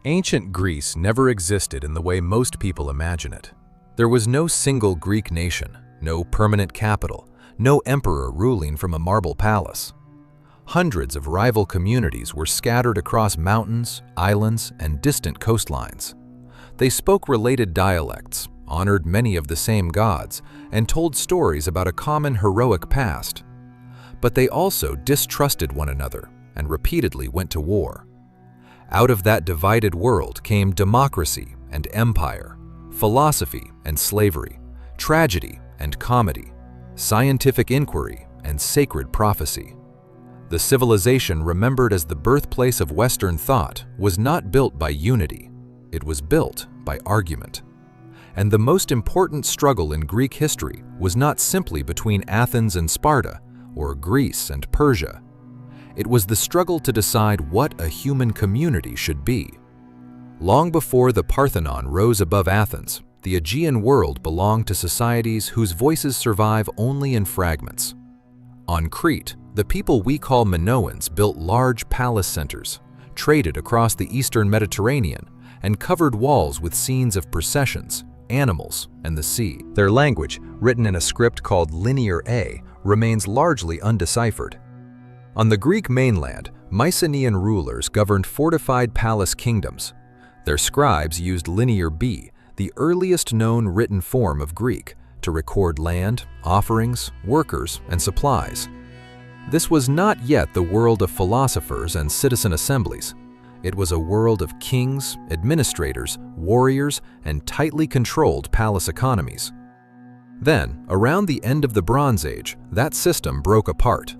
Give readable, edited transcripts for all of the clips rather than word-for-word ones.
Ancient Greece never existed in the way most people imagine it. There was no single Greek nation, no permanent capital, no emperor ruling from a marble palace. Hundreds of rival communities were scattered across mountains, islands, and distant coastlines. They spoke related dialects, honored many of the same gods, and told stories about a common heroic past. But they also distrusted one another and repeatedly went to war. Out of that divided world came democracy and empire, philosophy and slavery, tragedy and comedy, scientific inquiry and sacred prophecy. The civilization remembered as the birthplace of Western thought was not built by unity, it was built by argument. And the most important struggle in Greek history was not simply between Athens and Sparta, or Greece and Persia. It was the struggle to decide what a human community should be. Long before the Parthenon rose above Athens, the Aegean world belonged to societies whose voices survive only in fragments. On Crete, the people we call Minoans built large palace centers, traded across the eastern Mediterranean, and covered walls with scenes of processions, animals, and the sea. Their language, written in a script called Linear A, remains largely undeciphered. On the Greek mainland, Mycenaean rulers governed fortified palace kingdoms. Their scribes used Linear B, the earliest known written form of Greek, to record land, offerings, workers, and supplies. This was not yet the world of philosophers and citizen assemblies. It was a world of kings, administrators, warriors, and tightly controlled palace economies. Then, around the end of the Bronze Age, that system broke apart.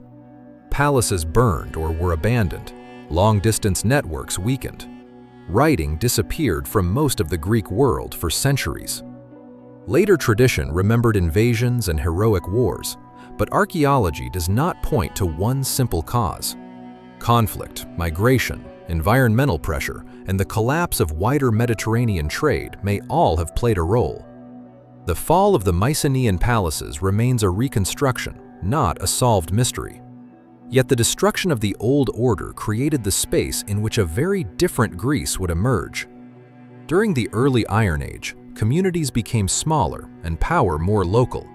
Palaces burned or were abandoned. Long-distance networks weakened. Writing disappeared from most of the Greek world for centuries. Later tradition remembered invasions and heroic wars, but archaeology does not point to one simple cause. Conflict, migration, environmental pressure, and the collapse of wider Mediterranean trade may all have played a role. The fall of the Mycenaean palaces remains a reconstruction, not a solved mystery. Yet the destruction of the old order created the space in which a very different Greece would emerge. During the early Iron Age, communities became smaller and power more local.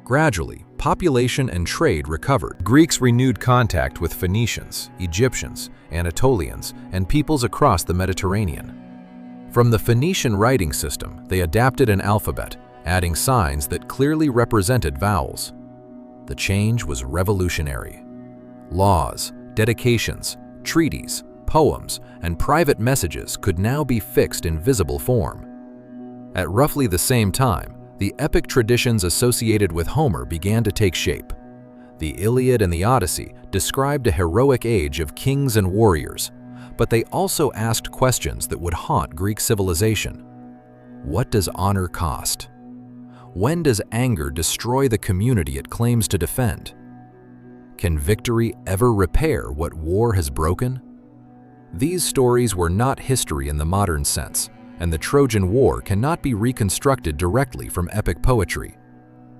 Gradually, population and trade recovered. Greeks renewed contact with Phoenicians, Egyptians, Anatolians, and peoples across the Mediterranean. From the Phoenician writing system, they adapted an alphabet, adding signs that clearly represented vowels. The change was revolutionary. Laws, dedications, treaties, poems, and private messages could now be fixed in visible form. At roughly the same time, the epic traditions associated with Homer began to take shape. The Iliad and the Odyssey described a heroic age of kings and warriors, but they also asked questions that would haunt Greek civilization. What does honor cost? When does anger destroy the community it claims to defend? Can victory ever repair what war has broken? These stories were not history in the modern sense, and the Trojan War cannot be reconstructed directly from epic poetry.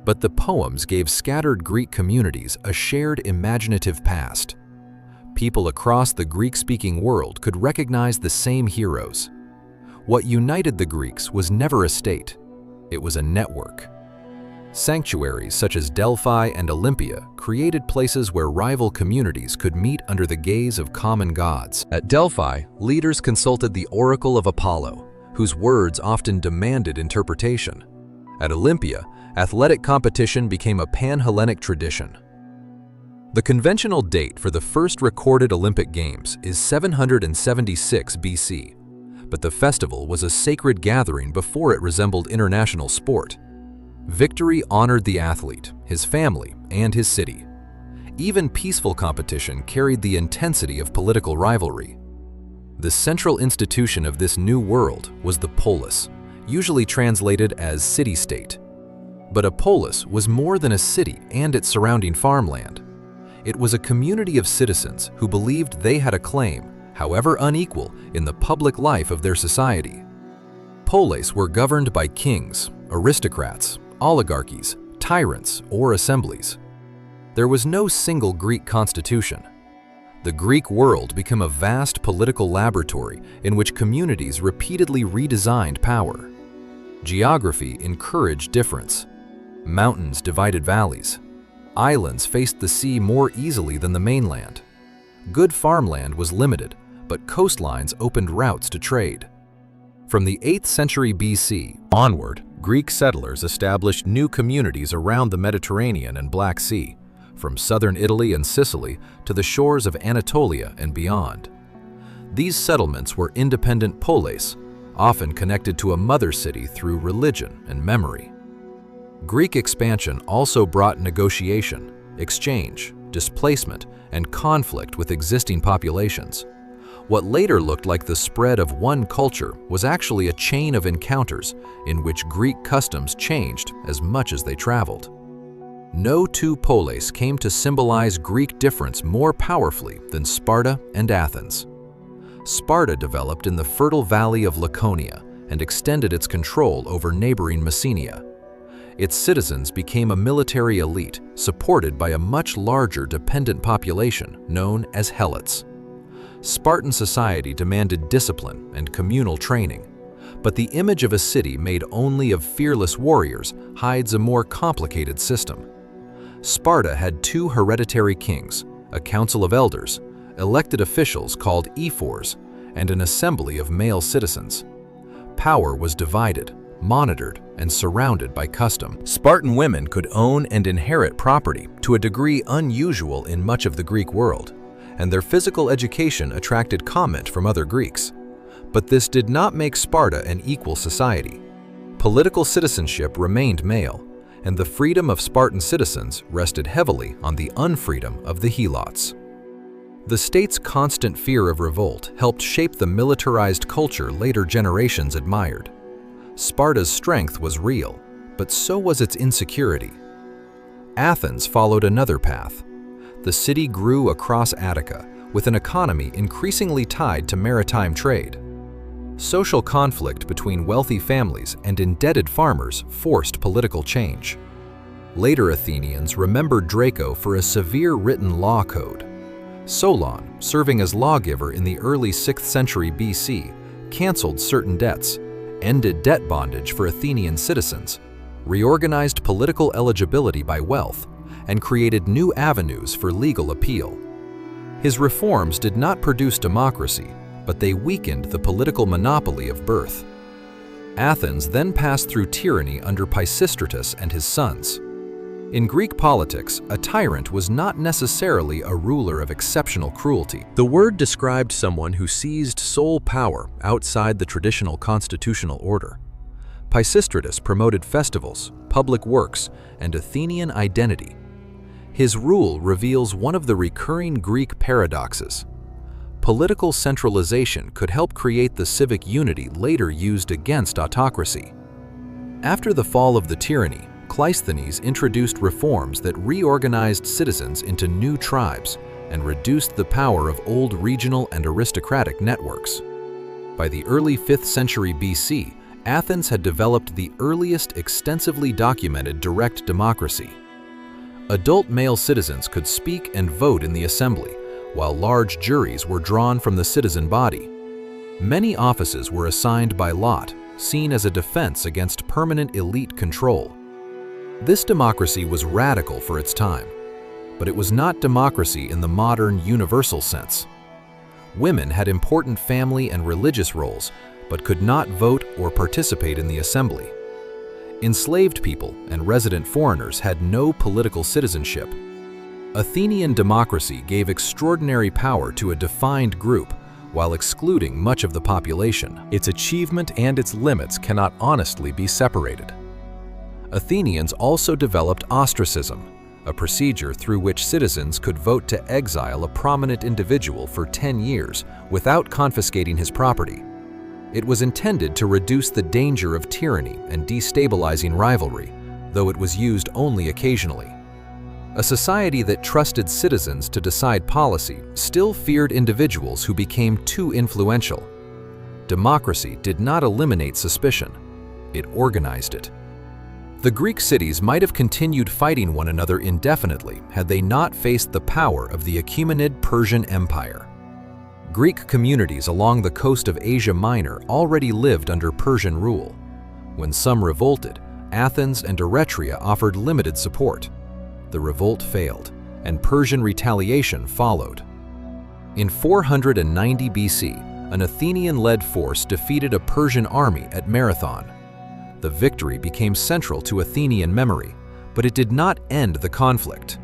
But the poems gave scattered Greek communities a shared imaginative past. People across the Greek-speaking world could recognize the same heroes. What united the Greeks was never a state, it was a network. Sanctuaries such as Delphi and Olympia created places where rival communities could meet under the gaze of common gods. At Delphi, leaders consulted the oracle of Apollo, whose words often demanded interpretation. At Olympia, athletic competition became a pan-Hellenic tradition. The conventional date for the first recorded Olympic Games is 776 BC, but the festival was a sacred gathering before it resembled international sport. Victory honored the athlete, his family, and his city. Even peaceful competition carried the intensity of political rivalry. The central institution of this new world was the polis, usually translated as city-state. But a polis was more than a city and its surrounding farmland. It was a community of citizens who believed they had a claim, however unequal, in the public life of their society. Polis were governed by kings, aristocrats, oligarchies, tyrants, or assemblies. There was no single Greek constitution. the Greek world became a vast political laboratory in which communities repeatedly redesigned power. Geography encouraged difference. Mountains divided valleys. Islands faced the sea more easily than the mainland. Good farmland was limited, but coastlines opened routes to trade. From the 8th century BC onward, Greek settlers established new communities around the Mediterranean and Black Sea, from southern Italy and Sicily to the shores of Anatolia and beyond. These settlements were independent polis, often connected to a mother city through religion and memory. Greek expansion also brought negotiation, exchange, displacement, and conflict with existing populations. What later looked like the spread of one culture was actually a chain of encounters in which Greek customs changed as much as they traveled. No two polis came to symbolize Greek difference more powerfully than Sparta and Athens. Sparta developed in the fertile valley of Laconia and extended its control over neighboring Messenia. Its citizens became a military elite supported by a much larger dependent population known as helots. Spartan society demanded discipline and communal training, but the image of a city made only of fearless warriors hides a more complicated system. Sparta had two hereditary kings, a council of elders, elected officials called ephors, and an assembly of male citizens. Power was divided, monitored, and surrounded by custom. Spartan women could own and inherit property to a degree unusual in much of the Greek world, and their physical education attracted comment from other Greeks. But this did not make Sparta an equal society. Political citizenship remained male, and the freedom of Spartan citizens rested heavily on the unfreedom of the helots. The state's constant fear of revolt helped shape the militarized culture later generations admired. Sparta's strength was real, but so was its insecurity. Athens followed another path. The city grew across Attica, with an economy increasingly tied to maritime trade. Social conflict between wealthy families and indebted farmers forced political change. Later Athenians remembered Draco for a severe written law code. Solon, serving as lawgiver in the early 6th century BC, canceled certain debts, ended debt bondage for Athenian citizens, reorganized political eligibility by wealth, and created new avenues for legal appeal. His reforms did not produce democracy, but they weakened the political monopoly of birth. Athens then passed through tyranny under Pisistratus and his sons. In Greek politics, a tyrant was not necessarily a ruler of exceptional cruelty. The word described someone who seized sole power outside the traditional constitutional order. Pisistratus promoted festivals, public works, and Athenian identity. His rule reveals one of the recurring Greek paradoxes. Political centralization could help create the civic unity later used against autocracy. After the fall of the tyranny, Cleisthenes introduced reforms that reorganized citizens into new tribes and reduced the power of old regional and aristocratic networks. By the early 5th century BC, Athens had developed the earliest extensively documented direct democracy. Adult male citizens could speak and vote in the assembly, while large juries were drawn from the citizen body. Many offices were assigned by lot, seen as a defense against permanent elite control. This democracy was radical for its time, but it was not democracy in the modern universal sense. Women had important family and religious roles, but could not vote or participate in the assembly. Enslaved people and resident foreigners had no political citizenship. Athenian democracy gave extraordinary power to a defined group while excluding much of the population. Its achievement and its limits cannot honestly be separated. Athenians also developed ostracism, a procedure through which citizens could vote to exile a prominent individual for 10 years without confiscating his property. It was intended to reduce the danger of tyranny and destabilizing rivalry, though it was used only occasionally. A society that trusted citizens to decide policy still feared individuals who became too influential. Democracy did not eliminate suspicion, it organized it. The Greek cities might have continued fighting one another indefinitely had they not faced the power of the Achaemenid Persian Empire. Greek communities along the coast of Asia Minor already lived under Persian rule. When some revolted, Athens and Eretria offered limited support. The revolt failed, and Persian retaliation followed. In 490 BC, an Athenian-led force defeated a Persian army at Marathon. The victory became central to Athenian memory, but it did not end the conflict.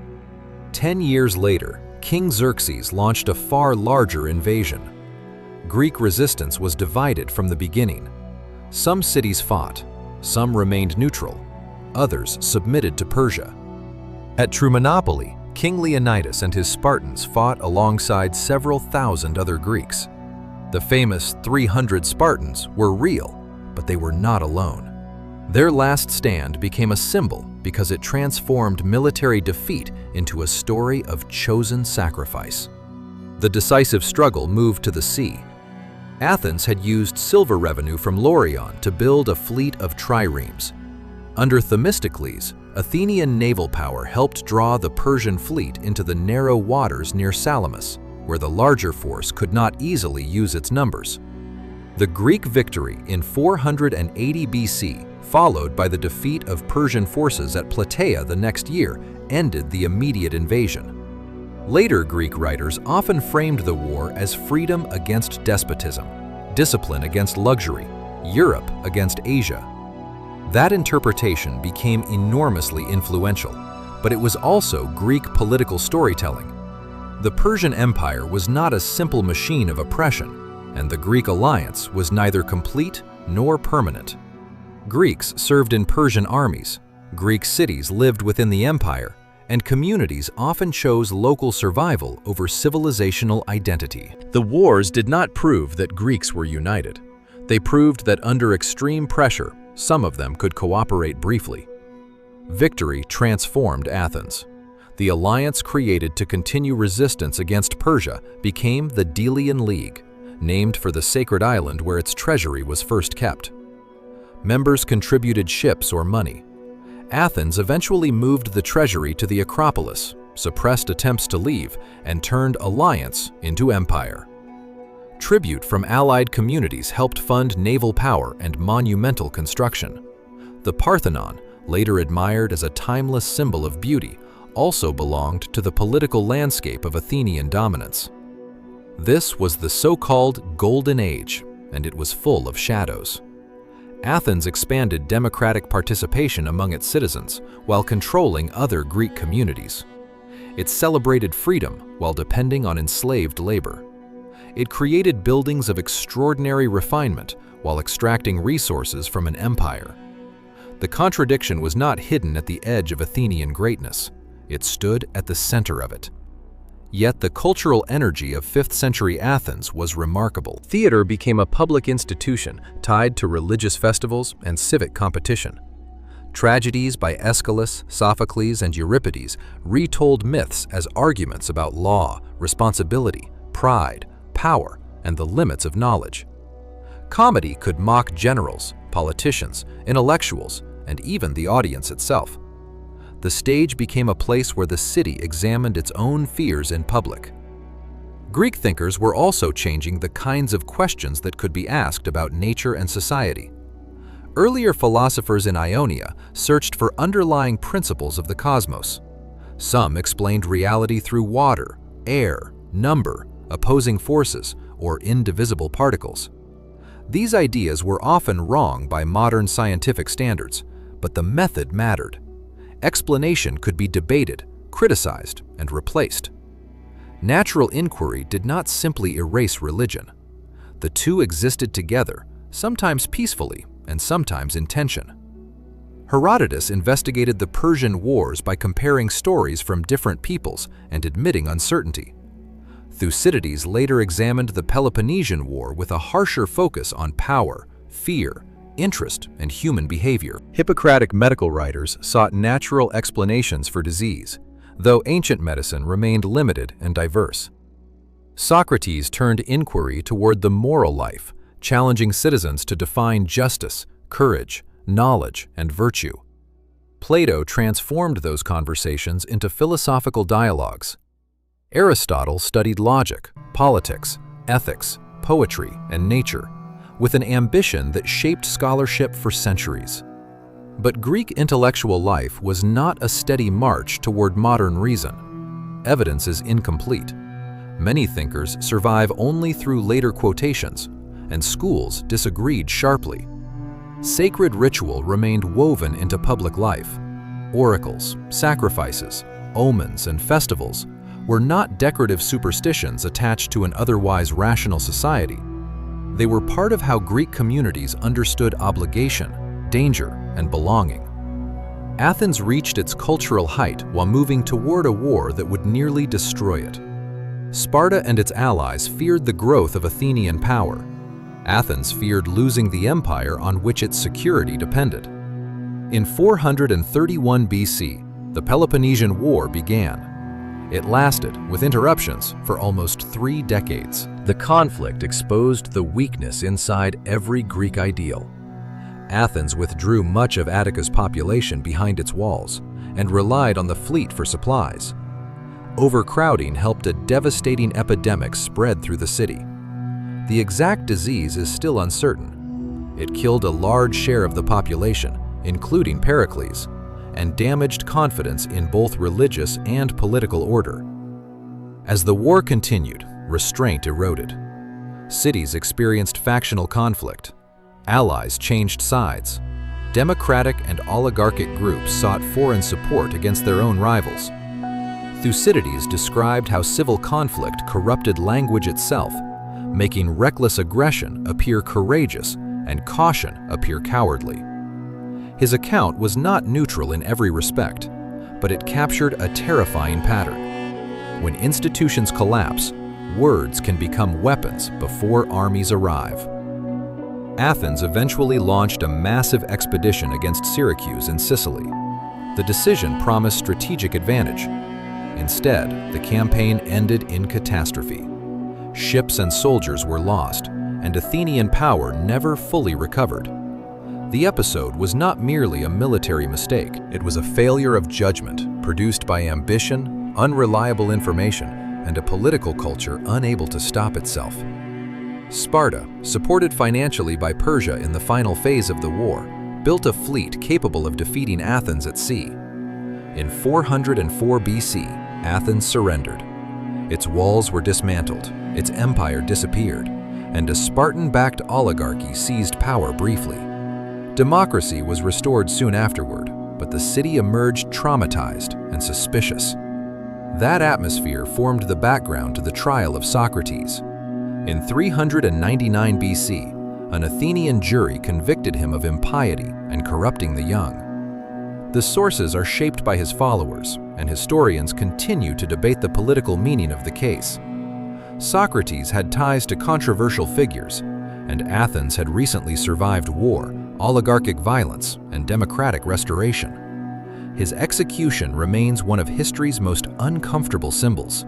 10 years later, King Xerxes launched a far larger invasion. Greek resistance was divided from the beginning. Some cities fought, some remained neutral, others submitted to Persia. At Thermopylae, King Leonidas and his Spartans fought alongside several thousand other Greeks. The famous 300 Spartans were real, but they were not alone. Their last stand became a symbol because it transformed military defeat into a story of chosen sacrifice. The decisive struggle moved to the sea. Athens had used silver revenue from Laurion to build a fleet of triremes. Under Themistocles, Athenian naval power helped draw the Persian fleet into the narrow waters near Salamis, where the larger force could not easily use its numbers. The Greek victory in 480 BC, followed by the defeat of Persian forces at Plataea the next year, ended the immediate invasion. Later Greek writers often framed the war as freedom against despotism, discipline against luxury, Europe against Asia. That interpretation became enormously influential, but it was also Greek political storytelling. The Persian Empire was not a simple machine of oppression, and the Greek alliance was neither complete nor permanent. Greeks served in Persian armies, Greek cities lived within the empire, and communities often chose local survival over civilizational identity. The wars did not prove that Greeks were united. They proved that under extreme pressure, some of them could cooperate briefly. Victory transformed Athens. The alliance created to continue resistance against Persia became the Delian League, named for the sacred island where its treasury was first kept. Members contributed ships or money. Athens eventually moved the treasury to the Acropolis, suppressed attempts to leave, and turned alliance into empire. Tribute from allied communities helped fund naval power and monumental construction. The Parthenon, later admired as a timeless symbol of beauty, also belonged to the political landscape of Athenian dominance. This was the so-called Golden Age, and it was full of shadows. Athens expanded democratic participation among its citizens while controlling other Greek communities. It celebrated freedom while depending on enslaved labor. It created buildings of extraordinary refinement while extracting resources from an empire. The contradiction was not hidden at the edge of Athenian greatness. It stood at the center of it. Yet the cultural energy of 5th century Athens was remarkable. Theater became a public institution tied to religious festivals and civic competition. Tragedies by Aeschylus, Sophocles, and Euripides retold myths as arguments about law, responsibility, pride, power, and the limits of knowledge. Comedy could mock generals, politicians, intellectuals, and even the audience itself. The stage became a place where the city examined its own fears in public. Greek thinkers were also changing the kinds of questions that could be asked about nature and society. Earlier philosophers in Ionia searched for underlying principles of the cosmos. Some explained reality through water, air, number, opposing forces, or indivisible particles. These ideas were often wrong by modern scientific standards, but the method mattered. Explanation could be debated, criticized, and replaced. Natural inquiry did not simply erase religion. The two existed together, sometimes peacefully and sometimes in tension. Herodotus investigated the Persian Wars by comparing stories from different peoples and admitting uncertainty. Thucydides later examined the Peloponnesian War with a harsher focus on power, fear, interest, and human behavior. Hippocratic medical writers sought natural explanations for disease, though ancient medicine remained limited and diverse. Socrates turned inquiry toward the moral life, challenging citizens to define justice, courage, knowledge, and virtue. Plato transformed those conversations into philosophical dialogues. Aristotle studied logic, politics, ethics, poetry, and nature, with an ambition that shaped scholarship for centuries. But Greek intellectual life was not a steady march toward modern reason. Evidence is incomplete. Many thinkers survive only through later quotations, and schools disagreed sharply. Sacred ritual remained woven into public life. Oracles, sacrifices, omens, and festivals were not decorative superstitions attached to an otherwise rational society. They were part of how Greek communities understood obligation, danger, and belonging. Athens reached its cultural height while moving toward a war that would nearly destroy it. Sparta and its allies feared the growth of Athenian power. Athens feared losing the empire on which its security depended. In 431 BC, the Peloponnesian War began. It lasted, with interruptions, for almost 3 decades. The conflict exposed the weakness inside every Greek ideal. Athens withdrew much of Attica's population behind its walls and relied on the fleet for supplies. Overcrowding helped a devastating epidemic spread through the city. The exact disease is still uncertain. It killed a large share of the population, including Pericles, and damaged confidence in both religious and political order. As the war continued, restraint eroded. Cities experienced factional conflict. Allies changed sides. Democratic and oligarchic groups sought foreign support against their own rivals. Thucydides described how civil conflict corrupted language itself, making reckless aggression appear courageous and caution appear cowardly. His account was not neutral in every respect, but it captured a terrifying pattern. When institutions collapse, words can become weapons before armies arrive. Athens eventually launched a massive expedition against Syracuse in Sicily. The decision promised strategic advantage. Instead, the campaign ended in catastrophe. Ships and soldiers were lost, and Athenian power never fully recovered. The episode was not merely a military mistake. It was a failure of judgment produced by ambition, unreliable information, and a political culture unable to stop itself. Sparta, supported financially by Persia in the final phase of the war, built a fleet capable of defeating Athens at sea. In 404 BC, Athens surrendered. Its walls were dismantled, its empire disappeared, and a Spartan-backed oligarchy seized power briefly. Democracy was restored soon afterward, but the city emerged traumatized and suspicious. That atmosphere formed the background to the trial of Socrates. In 399 BC, an Athenian jury convicted him of impiety and corrupting the young. The sources are shaped by his followers, and historians continue to debate the political meaning of the case. Socrates had ties to controversial figures, and Athens had recently survived war, oligarchic violence, and democratic restoration. His execution remains one of history's most uncomfortable symbols.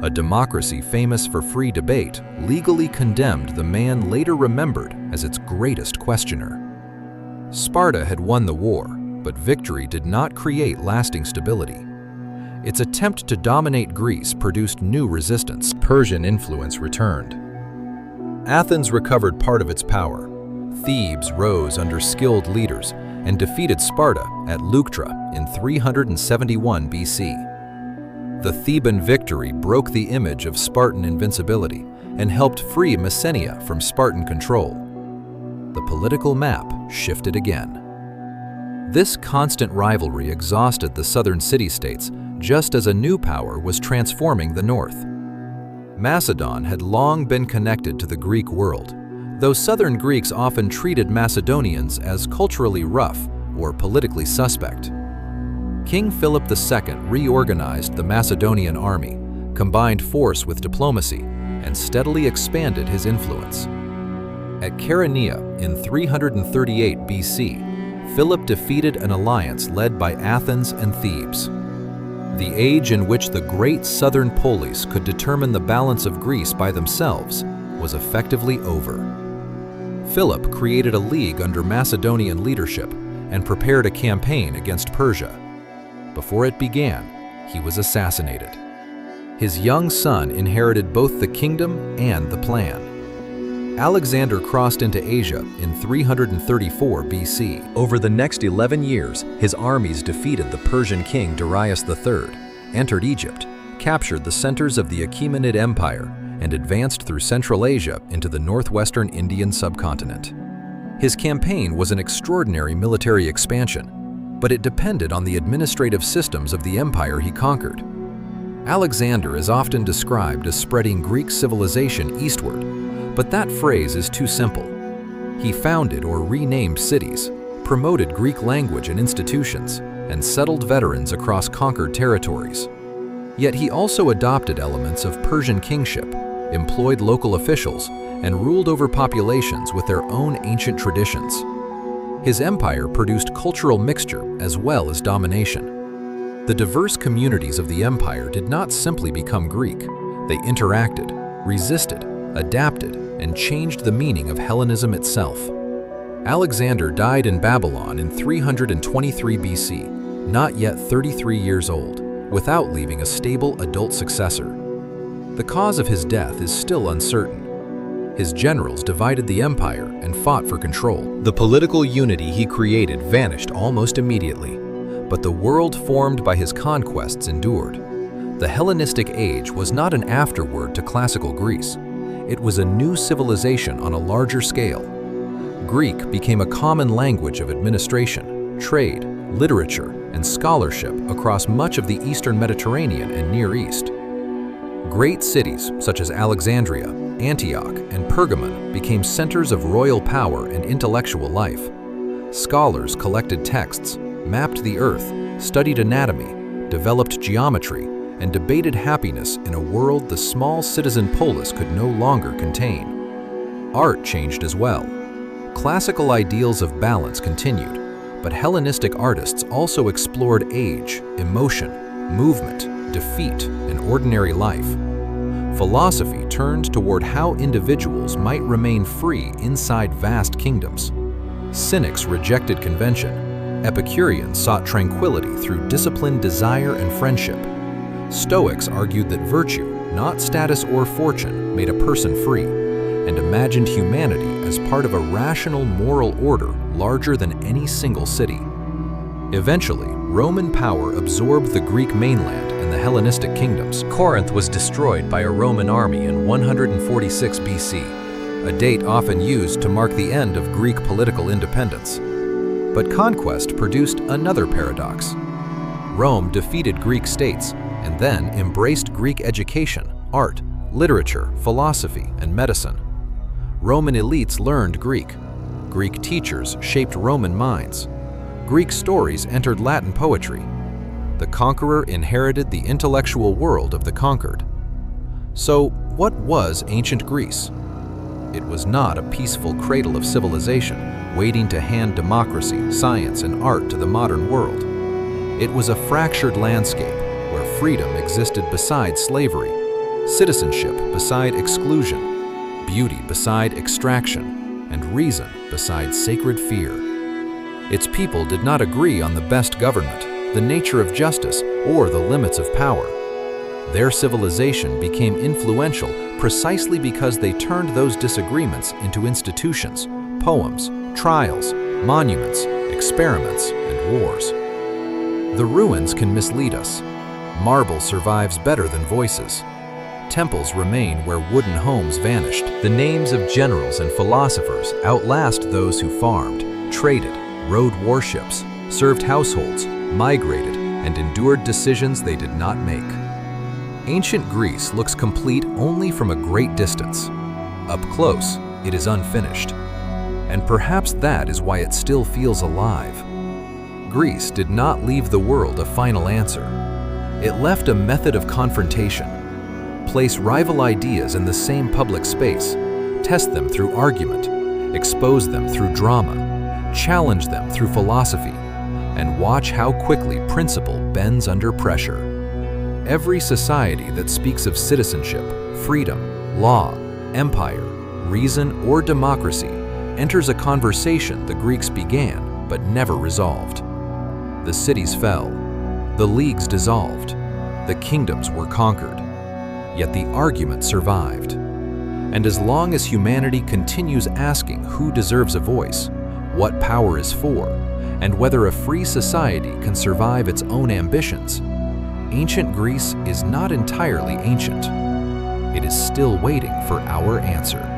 A democracy famous for free debate legally condemned the man later remembered as its greatest questioner. Sparta had won the war, but victory did not create lasting stability. Its attempt to dominate Greece produced new resistance. Persian influence returned. Athens recovered part of its power. Thebes rose under skilled leaders and defeated Sparta at Leuctra in 371 BC. The Theban victory broke the image of Spartan invincibility and helped free Messenia from Spartan control. The political map shifted again. This constant rivalry exhausted the southern city-states just as a new power was transforming the north. Macedon had long been connected to the Greek world, though southern Greeks often treated Macedonians as culturally rough or politically suspect. King Philip II reorganized the Macedonian army, combined force with diplomacy, and steadily expanded his influence. At Chaeronea in 338 BC, Philip defeated an alliance led by Athens and Thebes. The age in which the great southern polis could determine the balance of Greece by themselves was effectively over. Philip created a league under Macedonian leadership and prepared a campaign against Persia. Before it began, he was assassinated. His young son inherited both the kingdom and the plan. Alexander crossed into Asia in 334 BC. Over the next 11 years, his armies defeated the Persian king Darius III, entered Egypt, captured the centers of the Achaemenid Empire, and advanced through Central Asia into the northwestern Indian subcontinent. His campaign was an extraordinary military expansion, but it depended on the administrative systems of the empire he conquered. Alexander is often described as spreading Greek civilization eastward, but that phrase is too simple. He founded or renamed cities, promoted Greek language and institutions, and settled veterans across conquered territories. Yet he also adopted elements of Persian kingship, employed local officials, and ruled over populations with their own ancient traditions. His empire produced cultural mixture as well as domination. The diverse communities of the empire did not simply become Greek. They interacted, resisted, adapted, and changed the meaning of Hellenism itself. Alexander died in Babylon in 323 BC, not yet 33 years old, without leaving a stable adult successor. The cause of his death is still uncertain. His generals divided the empire and fought for control. The political unity he created vanished almost immediately, but the world formed by his conquests endured. The Hellenistic Age was not an afterword to classical Greece. It was a new civilization on a larger scale. Greek became a common language of administration, trade, literature, and scholarship across much of the Eastern Mediterranean and Near East. Great cities such as Alexandria, Antioch, and Pergamon became centers of royal power and intellectual life. Scholars collected texts, mapped the earth, studied anatomy, developed geometry, and debated happiness in a world the small citizen polis could no longer contain. Art changed as well. Classical ideals of balance continued, but Hellenistic artists also explored age, emotion, movement, defeat, and ordinary life. Philosophy turned toward how individuals might remain free inside vast kingdoms. Cynics rejected convention. Epicureans sought tranquility through disciplined desire and friendship. Stoics argued that virtue, not status or fortune, made a person free, and imagined humanity as part of a rational moral order larger than any single city. Eventually, Roman power absorbed the Greek mainland and the Hellenistic kingdoms. Corinth was destroyed by a Roman army in 146 BC, a date often used to mark the end of Greek political independence. But conquest produced another paradox. Rome defeated Greek states and then embraced Greek education, art, literature, philosophy, and medicine. Roman elites learned Greek. Greek teachers shaped Roman minds. Greek stories entered Latin poetry. The conqueror inherited the intellectual world of the conquered. So, what was ancient Greece? It was not a peaceful cradle of civilization, waiting to hand democracy, science, and art to the modern world. It was a fractured landscape where freedom existed beside slavery, citizenship beside exclusion, beauty beside extraction, and reason beside sacred fear. Its people did not agree on the best government, the nature of justice, or the limits of power. Their civilization became influential precisely because they turned those disagreements into institutions, poems, trials, monuments, experiments, and wars. The ruins can mislead us. Marble survives better than voices. Temples remain where wooden homes vanished. The names of generals and philosophers outlast those who farmed, traded, rode warships, served households, migrated, and endured decisions they did not make. Ancient Greece looks complete only from a great distance. Up close, it is unfinished. And perhaps that is why it still feels alive. Greece did not leave the world a final answer. It left a method of confrontation. Place rival ideas in the same public space, test them through argument, expose them through drama, challenge them through philosophy, and watch how quickly principle bends under pressure. Every society that speaks of citizenship, freedom, law, empire, reason, or democracy enters a conversation the Greeks began but never resolved. The cities fell, the leagues dissolved, the kingdoms were conquered, yet the argument survived. And as long as humanity continues asking who deserves a voice, what power is for, and whether a free society can survive its own ambitions, ancient Greece is not entirely ancient. It is still waiting for our answer.